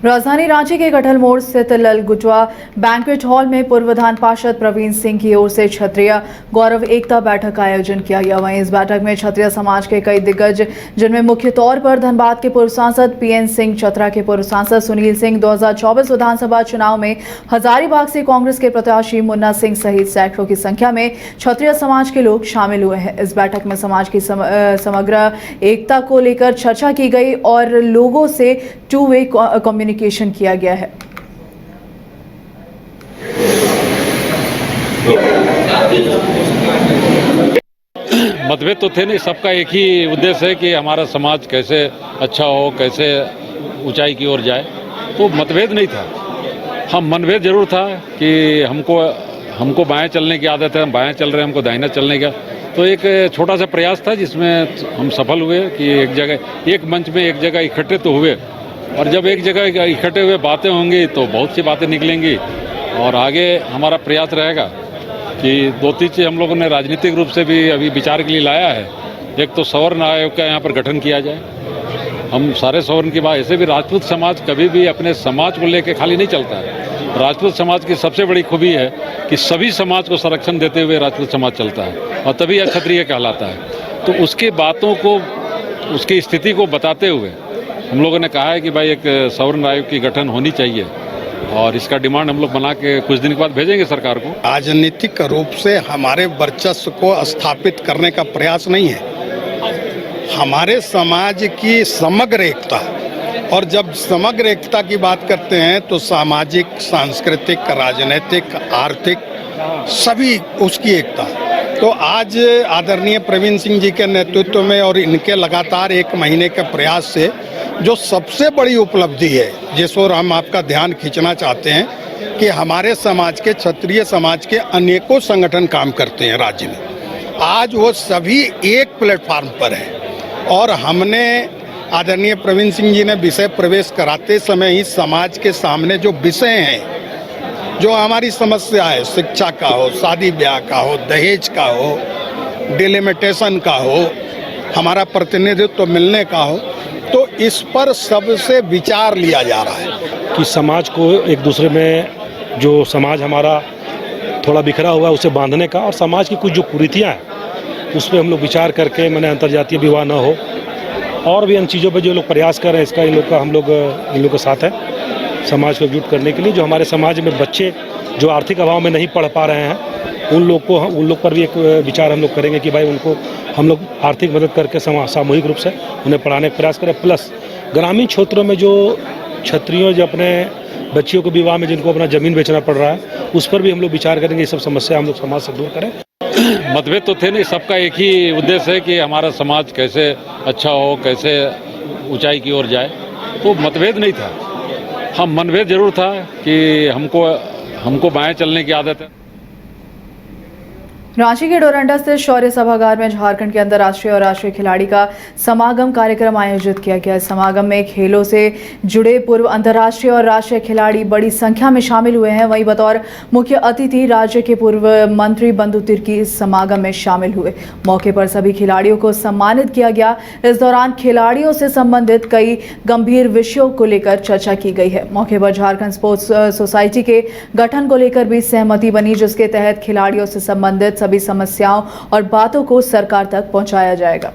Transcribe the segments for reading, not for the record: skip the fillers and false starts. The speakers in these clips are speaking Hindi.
राजधानी रांची के कटहल मोड़ स्थित ललगुटवा बैंक्वेट हॉल में पूर्व विधान पार्षद प्रवीण सिंह की ओर से क्षत्रिय गौरव एकता बैठक का आयोजन किया गया। वहीं इस बैठक में क्षत्रिय समाज के कई दिग्गज, जिनमें मुख्य तौर पर धनबाद के पूर्व सांसद पीएन सिंह, चतरा के पूर्व सांसद सुनील सिंह, 2024 विधानसभा चुनाव में हजारीबाग से कांग्रेस के प्रत्याशी मुन्ना सिंह सहित सैकड़ों की संख्या में क्षत्रिय समाज के लोग शामिल हुए हैं। इस बैठक में समाज की समग्र एकता को लेकर चर्चा की गई और लोगों से टू वे कम्युनिकेशन किया गया है। मतभेद तो थे नहीं, सबका एक ही उद्देश्य है कि हमारा समाज कैसे अच्छा हो, कैसे ऊंचाई की ओर जाए। तो मतभेद नहीं था, हाँ मनभेद जरूर था कि हमको बाएं चलने की आदत है, हम बाएं चल रहे हैं, हमको दाहिना चलने का। तो एक छोटा सा प्रयास था जिसमें हम सफल हुए कि एक जगह, एक मंच में एक जगह इकट्ठे तो हुए, और जब एक जगह इकट्ठे हुए बातें होंगी तो बहुत सी बातें निकलेंगी। और आगे हमारा प्रयास रहेगा कि दो तीन चीज़ हम लोगों ने राजनीतिक रूप से भी अभी विचार के लिए लाया है। एक तो सवर्ण आयोग का यहाँ पर गठन किया जाए। हम सारे सवर्ण की बात, ऐसे भी राजपूत समाज कभी भी अपने समाज को लेकर खाली नहीं चलता है। राजपूत समाज की सबसे बड़ी खूबी है कि सभी समाज को संरक्षण देते हुए राजपूत समाज चलता है, और तभी क्षत्रिय कहलाता है। तो उसकी बातों को, उसकी स्थिति को बताते हुए हम लोगों ने कहा है कि भाई एक सवर्ण आयोग की गठन होनी चाहिए, और इसका डिमांड हम लोग बना के कुछ दिन के बाद भेजेंगे सरकार को। राजनीतिक रूप से हमारे वर्चस्व को स्थापित करने का प्रयास नहीं है, हमारे समाज की समग्र एकता। और जब समग्र एकता की बात करते हैं तो सामाजिक, सांस्कृतिक, राजनीतिक, आर्थिक सभी उसकी एकता। तो आज आदरणीय प्रवीण सिंह जी के नेतृत्व में और इनके लगातार एक महीने के प्रयास से जो सबसे बड़ी उपलब्धि है, जिस ओर हम आपका ध्यान खींचना चाहते हैं कि हमारे समाज के, क्षत्रिय समाज के अनेकों संगठन काम करते हैं राज्य में। आज वो सभी एक प्लेटफार्म पर हैं, और हमने आदरणीय प्रवीण सिंह जी ने विषय प्रवेश कराते समय ही समाज के सामने जो विषय हैं, जो हमारी समस्या है, शिक्षा का हो, शादी ब्याह का हो, दहेज का हो, डिलिमिटेशन का हो, हमारा प्रतिनिधित्व मिलने का हो, तो इस पर सबसे विचार लिया जा रहा है कि समाज को एक दूसरे में, जो समाज हमारा थोड़ा बिखरा हुआ है उसे बांधने का, और समाज की कुछ जो कुरीतियाँ हैं उस पर हम लोग विचार करके मैंने अंतर्जातीय विवाह न हो, और भी इन चीज़ों पे जो लोग प्रयास कर रहे हैं, इसका हम लोग के साथ है समाज को एकजुट करने के लिए। जो हमारे समाज में बच्चे जो आर्थिक अभाव में नहीं पढ़ पा रहे हैं, उन लोग पर भी एक विचार हम लोग करेंगे कि भाई उनको हम लोग आर्थिक मदद करके सामूहिक रूप से उन्हें पढ़ाने का प्रयास करें। प्लस ग्रामीण क्षेत्रों में जो क्षत्रियों जो अपने बच्चियों को विवाह में जिनको अपना ज़मीन बेचना पड़ रहा है, उस पर भी हम लोग विचार करेंगे। ये सब समस्या हम लोग समाज से दूर करें। मतभेद तो थे नहीं, सबका एक ही उद्देश्य है कि हमारा समाज कैसे अच्छा हो, कैसे ऊंचाई की ओर जाए। तो मतभेद नहीं था, हाँ मनभेद जरूर था कि हमको बाएं चलने की आदत है। रांची के डोरंडा स्थित शौर्य सभागार में झारखंड के अंतर्राष्ट्रीय और राष्ट्रीय खिलाड़ी का समागम कार्यक्रम आयोजित किया गया। इस समागम में खेलों से जुड़े पूर्व अंतर्राष्ट्रीय और राष्ट्रीय खिलाड़ी बड़ी संख्या में शामिल हुए हैं। वहीं बतौर मुख्य अतिथि राज्य के पूर्व मंत्री बंधु तिर्की इस समागम में शामिल हुए। मौके पर सभी खिलाड़ियों को सम्मानित किया गया। इस दौरान खिलाड़ियों से संबंधित कई गंभीर विषयों को लेकर चर्चा की गई है। मौके पर झारखंड स्पोर्ट्स सोसाइटी के गठन को लेकर भी सहमति बनी, जिसके तहत खिलाड़ियों से संबंधित सभी समस्याओं और बातों को सरकार तक पहुंचाया जाएगा।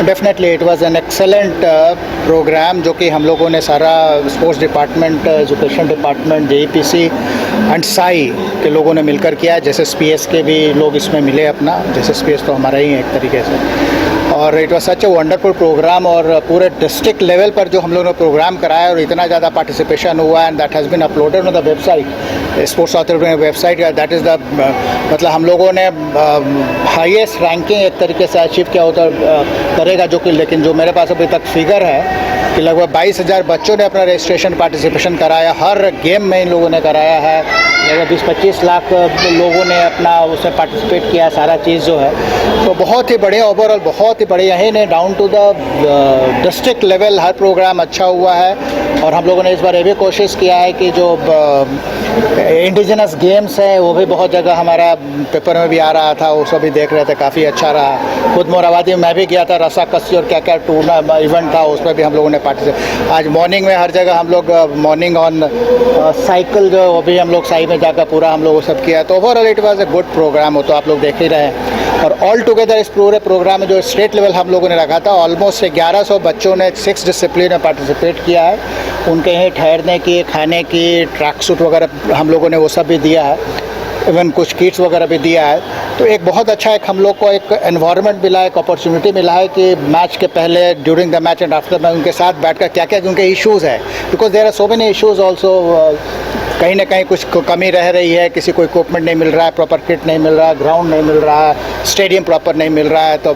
Definitely it was an excellent program, जो कि हम लोगों ने सारा sports department, education department, JEPC and SAI के लोगों ने मिलकर किया। जैसे स्पीएस के भी लोग इसमें मिले अपना, जैसे स्पीएस तो हमारा ही है एक तरीके से। और it was such a wonderful programme, और पूरे डिस्ट्रिक्ट लेवल पर जो हम लोगों ने प्रोग्राम कराया और इतना ज़्यादा पार्टिसिपेशन हुआ, and that has been uploaded on the website, sports authority website. That is the मतलब हम लोगों ने हाईएस्ट रैंकिंग एक तरीके से अचीव किया होता करेगा, जो कि लेकिन जो मेरे पास अभी तक फिगर है कि लगभग 22,000 बच्चों ने अपना रजिस्ट्रेशन पार्टिसिपेशन कराया। हर गेम में इन लोगों ने कराया है। लगभग 20-25 लाख लोगों ने अपना उसमें पार्टिसिपेट किया, सारा चीज़ जो है। तो बहुत ही बढ़िया, ओवरऑल बहुत ही बढ़िया है। Down to the district level हर प्रोग्राम अच्छा हुआ है। और हम लोगों ने इस बार ये भी कोशिश किया है कि जो इंडिजिनस गेम्स है वो भी बहुत जगह हमारा पेपर में भी आ रहा था, उसको भी देख रहे थे, काफ़ी अच्छा रहा। खुद मोराबादी में मैं भी गया था, रस्सा कस्सी और क्या क्या टूर्नामेंट इवेंट था, उसमें भी हम लोगों ने पार्टिसिपेट। आज मॉर्निंग में हर जगह हम लोग मॉर्निंग ऑन साइकिल जो वो भी हम लोग साई में जाकर पूरा हम लोग वो सब किया। तो overall it was a good programme, हो तो आप लोग देख ही रहे हैं। और ऑल टुगेदर इस पूरे प्रोग्राम में जो स्टेट लेवल हम लोगों ने रखा था, ऑलमोस्ट 1100 बच्चों ने 6 डिसिप्लिन में पार्टिसिपेट किया है। उनके यहाँ ठहरने की, खाने की, ट्रैक सूट वगैरह हम लोगों ने वो सब भी दिया है, इवन कुछ किट्स वगैरह भी दिया है। तो एक बहुत अच्छा एक हम लोग को एक एनवायरनमेंट मिला है, एक अपॉर्चुनिटी मिला है कि मैच के पहले, during the match and after match उनके साथ बैठकर क्या क्या उनके इश्यूज़ है, because there are so many issues also. कहीं ना कहीं कुछ कमी रह रही है, किसी को इक्विपमेंट नहीं मिल रहा है, प्रॉपर किट नहीं मिल रहा है, ग्राउंड नहीं मिल रहा है, स्टेडियम प्रॉपर नहीं मिल रहा है। तो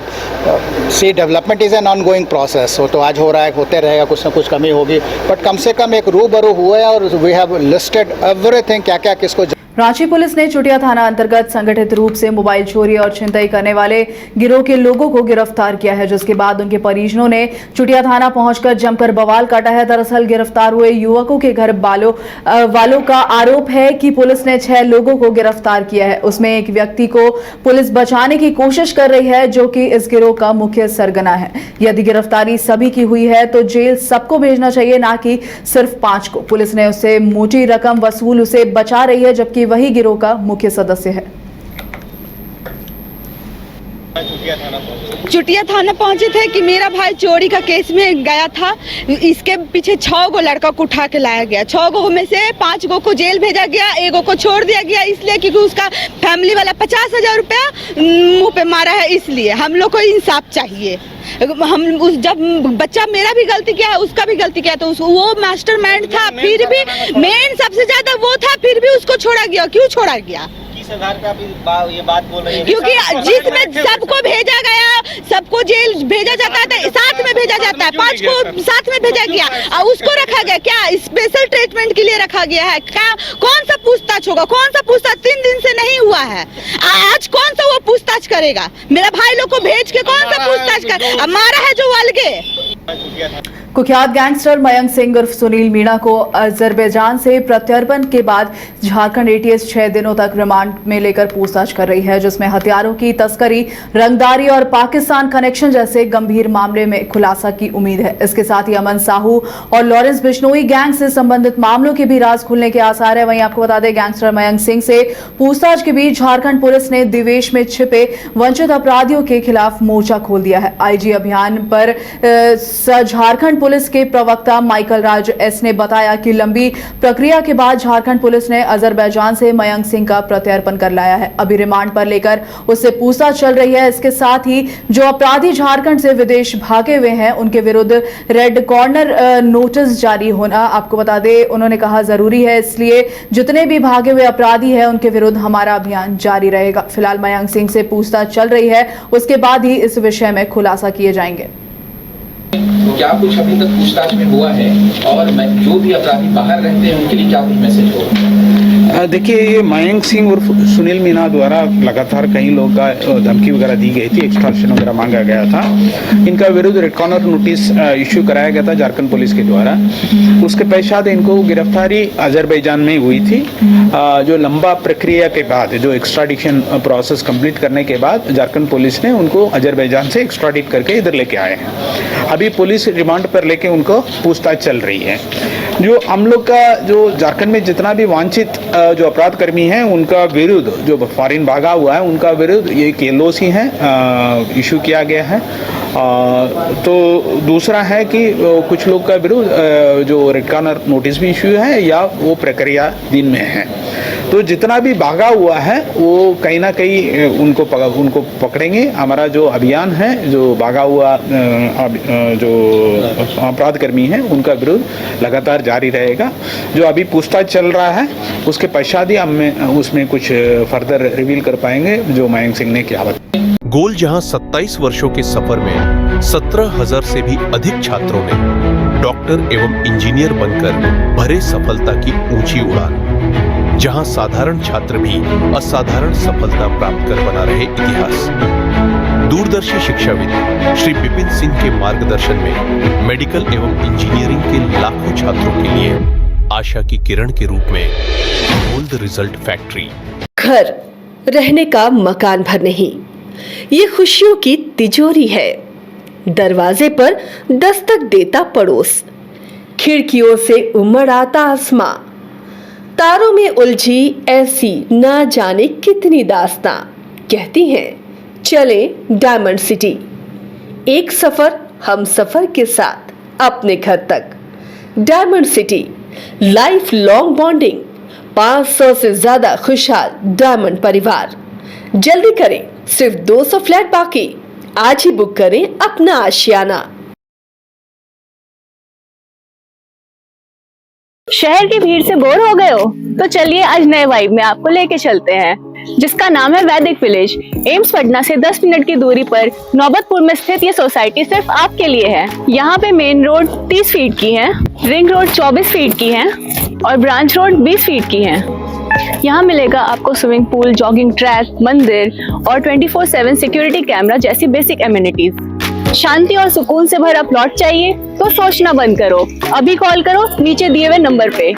see development is an ongoing process, वो तो आज हो रहा है, होते रहेगा, कुछ ना कुछ कमी होगी, बट कम से कम एक रूबरू हुए और वी हैव लिस्टेड एवरीथिंग, क्या क्या किसको। रांची पुलिस ने चुटिया थाना अंतर्गत संगठित रूप से मोबाइल चोरी और छिनतई करने वाले गिरोह के लोगों को गिरफ्तार किया है, जिसके बाद उनके परिजनों ने चुटिया थाना पहुंचकर जमकर बवाल काटा है। दरअसल गिरफ्तार हुए युवकों के घर वालों का आरोप है कि पुलिस ने 6 लोगों को गिरफ्तार किया है। उसमें एक व्यक्ति को पुलिस बचाने की कोशिश कर रही है, जो कि इस गिरोह का मुख्य सरगना है। यदि गिरफ्तारी सभी की हुई है तो जेल सबको भेजना चाहिए, ना कि सिर्फ 5 को। पुलिस ने उससे मोटी रकम वसूल उसे बचा रही है, जबकि वही गिरोह का मुख्य सदस्य है। चुटिया थाना पहुंचे थे कि मेरा भाई चोरी का केस में गया था, इसके पीछे 6 गो लड़का को उठा के लाया गया। 6 गो में से 5 गो को जेल भेजा गया, 1 गो को छोड़ दिया गया, इसलिए क्योंकि उसका फैमिली वाला 50,000 रुपया मुंह पे मारा है। इसलिए हम लोग को इंसाफ चाहिए। जब बच्चा मेरा भी गलती किया है, उसका भी गलती किया, तो वो मास्टरमाइंड था, फिर भी मेन सबसे ज्यादा वो था, फिर भी उसको छोड़ा गया। क्यों छोड़ा गया? ये बात बोल रही है क्योंकि जिसमें सबको भेजा गया, सबको जेल भेजा जाता है, साथ में भेजा जाता है, 5 को साथ में भेजा गया और उसको रखा गया। क्या स्पेशल ट्रीटमेंट के लिए रखा गया है? क्या कौन सा पूछताछ होगा? कौन सा पूछताछ 3 दिन से नहीं हुआ है? आज कौन सा वो पूछताछ करेगा? मेरा भाई लोग को भेज के कौन सा पूछताछ कर? मारा है जो अलगे। कुख्यात गैंगस्टर मयंक सिंह उर्फ सुनील मीणा को अजरबैजान से प्रत्यर्पण के बाद झारखंड एटीएस 6 दिनों तक रिमांड में लेकर पूछताछ कर रही है, जिसमें हथियारों की तस्करी, रंगदारी और पाकिस्तान कनेक्शन जैसे गंभीर मामले में खुलासा की उम्मीद है। इसके साथ ही अमन साहू और लॉरेंस बिश्नोई गैंग से संबंधित मामलों के भी राज खुलने के आसार है। वहीं आपको बता दें, गैंगस्टर मयंक सिंह से पूछताछ के बीच झारखंड पुलिस ने दिवेश में छिपे वंचित अपराधियों के खिलाफ मोर्चा खोल दिया है। आईजी अभियान पर झारखंड पुलिस के प्रवक्ता माइकल राज एस ने बताया कि लंबी प्रक्रिया के बाद झारखंड पुलिस ने अजरबैजान से मयंक सिंह का प्रत्यर्पण कर लाया है। अभी रिमांड पर लेकर उससे पूछताछ चल रही है। इसके साथ ही जो अपराधी झारखंड से विदेश भागे हुए हैं, उनके विरुद्ध रेड कॉर्नर नोटिस जारी होना, आपको बता दें, उन्होंने कहा जरूरी है, इसलिए जितने भी भागे हुए अपराधी हैं उनके विरुद्ध हमारा अभियान जारी रहेगा। फिलहाल मयंक सिंह से पूछताछ चल रही है, उसके बाद ही इस विषय में खुलासा किए जाएंगे। क्या कुछ अभी तक पूछताछ में हुआ है और जो भी अपराधी बाहर रहते हैं उनके लिए क्या कुछ मैसेज होगा? देखिए, ये मयंक सिंह और सुनील मीणा द्वारा लगातार कई लोग का धमकी वगैरह दी गई थी, एक्सटॉर्शन वगैरह मांगा गया था। इनका विरुद्ध रेड कॉर्नर नोटिस इश्यू कराया गया था झारखंड पुलिस के द्वारा। उसके पश्चात इनको गिरफ्तारी अजरबैजान में हुई थी। जो लंबा प्रक्रिया के बाद, जो एक्स्ट्राडिशन प्रोसेस कंप्लीट करने के बाद झारखंड पुलिस ने उनको अजरबैजान से एक्स्ट्राडिट करके इधर लेके आए हैं। अभी पुलिस रिमांड पर लेके उनको पूछताछ चल रही है। जो हम लोग का जो झारखंड में जितना भी वांछित जो अपराध कर्मी हैं, उनका विरुद्ध, जो फॉरेन भागा हुआ है, उनका विरुद्ध ये केलोसी है इशू किया गया है। तो दूसरा है कि कुछ लोग का विरुद्ध जो रेड कॉर्नर नोटिस भी इशू है या वो प्रक्रिया दिन में है। तो जितना भी भागा हुआ है वो कहीं ना कहीं उनको पकड़ेंगे। हमारा जो अभियान है, जो भागा हुआ जो अपराध कर्मी हैं, उनका विरुद्ध लगातार जारी रहेगा। जो अभी पूछताछ चल रहा है, उसके पश्चात ही हम उसमें कुछ फर्दर रिवील कर पाएंगे जो मयंक सिंह ने किया। गोल जहां 27 वर्षों के सफर में 17,000 से भी अधिक छात्रों ने डॉक्टर एवं इंजीनियर बनकर भरे सफलता की ऊंची उड़ान, जहां साधारण छात्र भी असाधारण सफलता प्राप्त कर बना रहे इतिहास। दूरदर्शी शिक्षाविद श्री विपिन सिंह के मार्गदर्शन में मेडिकल एवं इंजीनियरिंग के लाखों छात्रों के लिए आशा की किरण के रूप में गोल्ड रिजल्ट फैक्ट्री। घर रहने का मकान भर नहीं, ये खुशियों की तिजोरी है। दरवाजे पर दस्तक देता पड़ोस, खिड़कियों से उमड़ आता आसमां, तारों में उलझी ऐसी ना जाने कितनी दास्तां। कहती हैं चले डायमंड सिटी, एक सफर हम सफर के साथ अपने घर तक। Diamond city, life long bonding, 500 से ज्यादा खुशहाल डायमंड परिवार। जल्दी करें, सिर्फ 200 फ्लैट बाकी। आज ही बुक करें अपना आशियाना। शहर की भीड़ से बोर हो गए हो? तो चलिए आज नए वाइब में आपको लेके चलते हैं, जिसका नाम है वैदिक विलेज। एम्स पटना से 10 मिनट की दूरी पर नौबतपुर में स्थित ये सोसाइटी सिर्फ आपके लिए है। यहाँ पे मेन रोड 30 फीट की है, रिंग रोड 24 फीट की है और ब्रांच रोड 20 फीट की है। यहाँ मिलेगा आपको स्विमिंग पूल, जॉगिंग ट्रैक, मंदिर और 24/7 सिक्योरिटी कैमरा जैसी बेसिक एमिनिटीज। शांति और सुकून से भरा प्लॉट चाहिए तो सोचना बंद करो, अभी कॉल करो नीचे दिए हुए नंबर पे।